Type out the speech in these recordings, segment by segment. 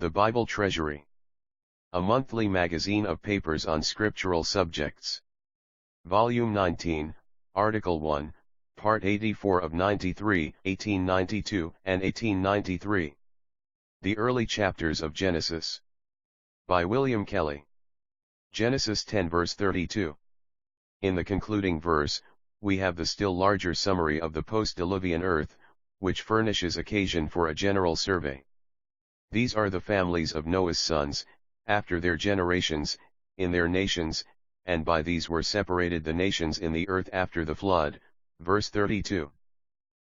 The Bible Treasury. A monthly magazine of papers on scriptural subjects. Volume 19, Article 1, Part 84 of 93, 1892 and 1893. The Early Chapters of Genesis. By William Kelly. Genesis 10 verse 32. In the concluding verse, we have the still larger summary of the post-diluvian earth, which furnishes occasion for a general survey. These are the families of Noah's sons, after their generations, in their nations, and by these were separated the nations in the earth after the flood. Verse 32.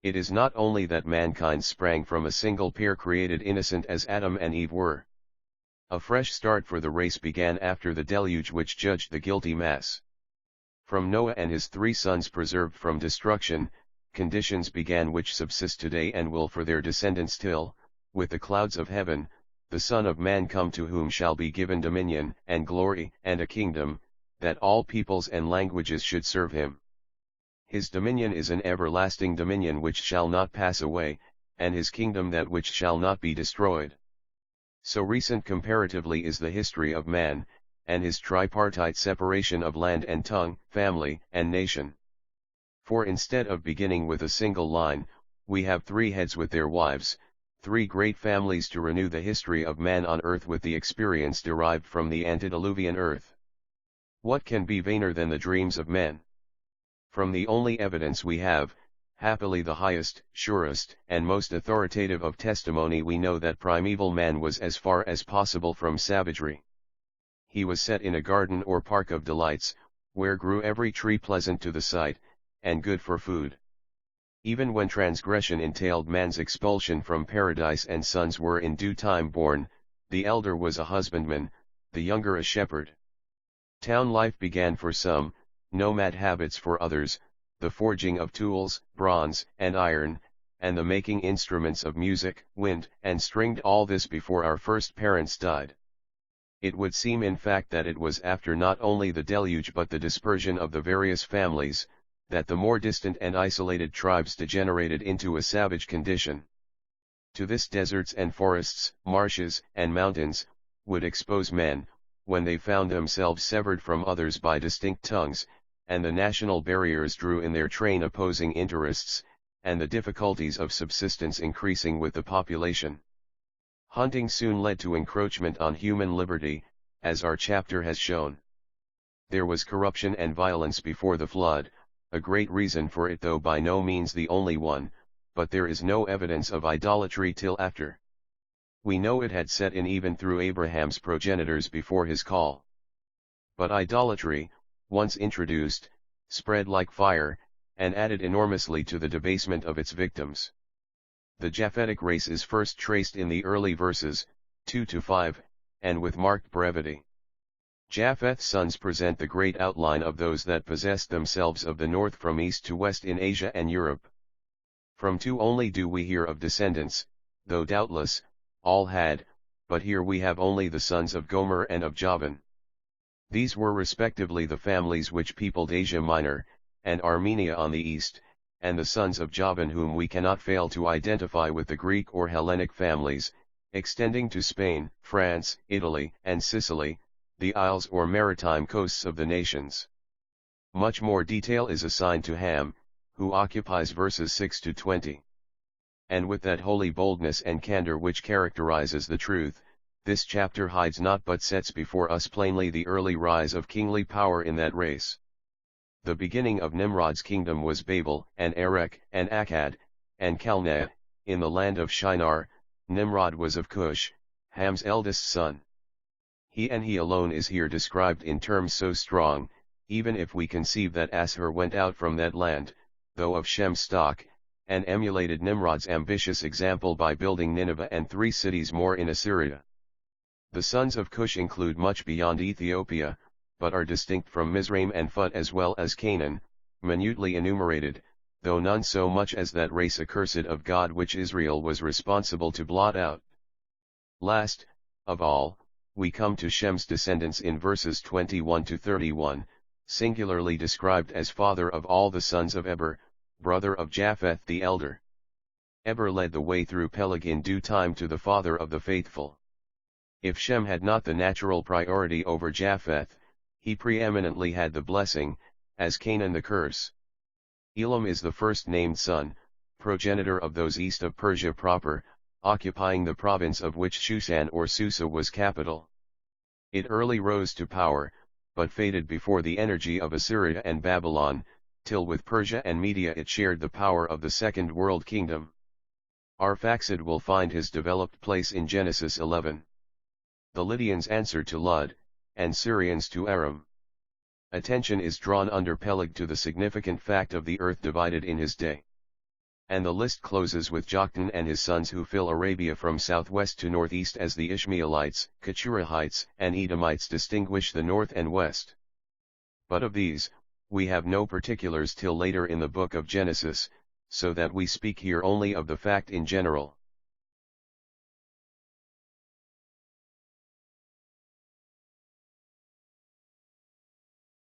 It is not only that mankind sprang from a single pair created innocent as Adam and Eve were. A fresh start for the race began after the deluge which judged the guilty mass. From Noah and his 3 sons preserved from destruction, conditions began which subsist today and will for their descendants till, with the clouds of heaven, the Son of Man come, to whom shall be given dominion, and glory, and a kingdom, that all peoples and languages should serve him. His dominion is an everlasting dominion which shall not pass away, and his kingdom that which shall not be destroyed. So recent comparatively is the history of man, and his tripartite separation of land and tongue, family, and nation. For instead of beginning with a single line, we have 3 heads with their wives, 3 great families to renew the history of man on earth with the experience derived from the antediluvian earth. What can be vainer than the dreams of men? From the only evidence we have, happily the highest, surest, and most authoritative of testimony, we know that primeval man was as far as possible from savagery. He was set in a garden or park of delights, where grew every tree pleasant to the sight, and good for food. Even when transgression entailed man's expulsion from paradise and sons were in due time born, the elder was a husbandman, the younger a shepherd. Town life began for some, nomad habits for others, the forging of tools, bronze and iron, and the making instruments of music, wind and stringed, all this before our first parents died. It would seem in fact that it was after not only the deluge but the dispersion of the various families, that the more distant and isolated tribes degenerated into a savage condition. To this deserts and forests, marshes and mountains, would expose men, when they found themselves severed from others by distinct tongues, and the national barriers drew in their train opposing interests, and the difficulties of subsistence increasing with the population. Hunting soon led to encroachment on human liberty, as our chapter has shown. There was corruption and violence before the flood, a great reason for it though by no means the only one, but there is no evidence of idolatry till after. We know it had set in even through Abraham's progenitors before his call. But idolatry, once introduced, spread like fire, and added enormously to the debasement of its victims. The Japhetic race is first traced in the early verses, 2-5, and with marked brevity. Japheth's sons present the great outline of those that possessed themselves of the north from east to west in Asia and Europe. From 2 only do we hear of descendants, though doubtless, all had, but here we have only the sons of Gomer and of Javan. These were respectively the families which peopled Asia Minor, and Armenia on the east, and the sons of Javan whom we cannot fail to identify with the Greek or Hellenic families, extending to Spain, France, Italy, and Sicily, the isles or maritime coasts of the nations. Much more detail is assigned to Ham, who occupies verses 6-20. And with that holy boldness and candor which characterizes the truth, this chapter hides not but sets before us plainly the early rise of kingly power in that race. The beginning of Nimrod's kingdom was Babel, and Erech, and Akkad, and Calneh, in the land of Shinar. Nimrod was of Cush, Ham's eldest son. He and he alone is here described in terms so strong, even if we conceive that Asshur went out from that land, though of Shem's stock, and emulated Nimrod's ambitious example by building Nineveh and 3 cities more in Assyria. The sons of Cush include much beyond Ethiopia, but are distinct from Mizraim and Phut as well as Canaan, minutely enumerated, though none so much as that race accursed of God which Israel was responsible to blot out. Last, of all, we come to Shem's descendants in verses 21-31, singularly described as father of all the sons of Eber, brother of Japheth the elder. Eber led the way through Peleg in due time to the father of the faithful. If Shem had not the natural priority over Japheth, he preeminently had the blessing, as Canaan the curse. Elam is the first named son, progenitor of those east of Persia proper, occupying the province of which Shushan or Susa was capital. It early rose to power, but faded before the energy of Assyria and Babylon, till with Persia and Media it shared the power of the Second World Kingdom. Arphaxad will find his developed place in Genesis 11. The Lydians answered to Lud, and Syrians to Aram. Attention is drawn under Peleg to the significant fact of the earth divided in his day. And the list closes with Joktan and his sons who fill Arabia from southwest to northeast, as the Ishmaelites, Keturaites, and Edomites distinguish the north and west. But of these, we have no particulars till later in the book of Genesis, so that we speak here only of the fact in general.